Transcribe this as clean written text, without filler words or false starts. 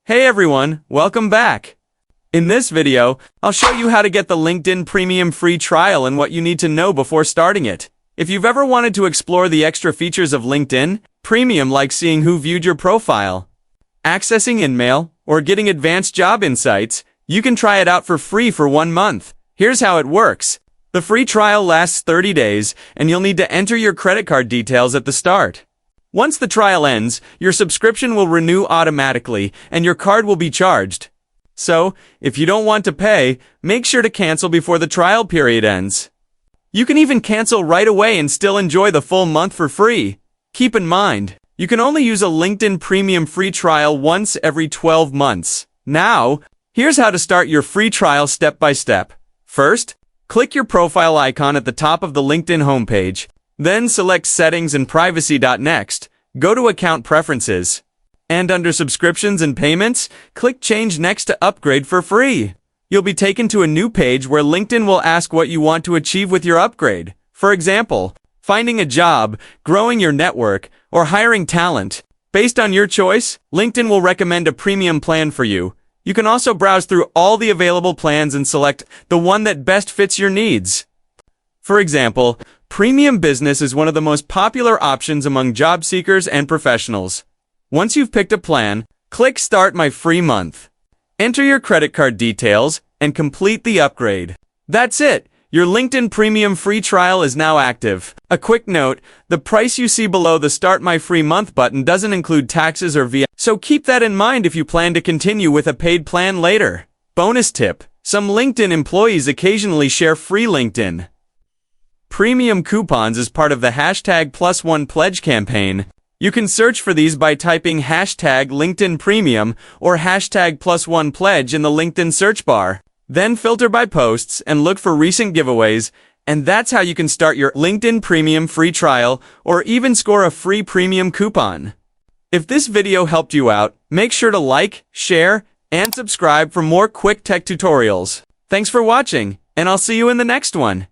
Hey everyone, welcome back. In this video, I'll show you how to get the LinkedIn Premium free trial and what you need to know before starting it. If you've ever wanted to explore the extra features of LinkedIn Premium, like seeing who viewed your profile, accessing InMail, or getting advanced job insights, you can try it out for free for 1 month. Here's how it works. The free trial lasts 30 days, and you'll need to enter your credit card details at the start. Once the trial ends, your subscription will renew automatically, and your card will be charged. So, if you don't want to pay, make sure to cancel before the trial period ends. You can even cancel right away and still enjoy the full month for free. Keep in mind, you can only use a LinkedIn Premium free trial once every 12 months. Now, here's how to start your free trial step by step. First, click your profile icon at the top of the LinkedIn homepage. Then select Settings and Privacy. Next, go to Account Preferences. And under Subscriptions and Payments, click Change Next to upgrade for free. You'll be taken to a new page where LinkedIn will ask what you want to achieve with your upgrade. For example, finding a job, growing your network, or hiring talent. Based on your choice, LinkedIn will recommend a premium plan for you. You can also browse through all the available plans and select the one that best fits your needs. For example, Premium Business is one of the most popular options among job seekers and professionals. Once you've picked a plan, click Start My Free Month. Enter your credit card details and complete the upgrade. That's it! Your LinkedIn Premium free trial is now active. A quick note, the price you see below the Start My Free Month button doesn't include taxes or VAT, so keep that in mind if you plan to continue with a paid plan later. Bonus tip: some LinkedIn employees occasionally share free LinkedIn Premium coupons as part of the #+1 pledge campaign. You can search for these by typing #LinkedIn Premium or #+1 pledge in the LinkedIn search bar. Then filter by posts and look for recent giveaways, and that's how you can start your LinkedIn Premium free trial or even score a free premium coupon. If this video helped you out, make sure to like, share, and subscribe for more quick tech tutorials. Thanks for watching, and I'll see you in the next one.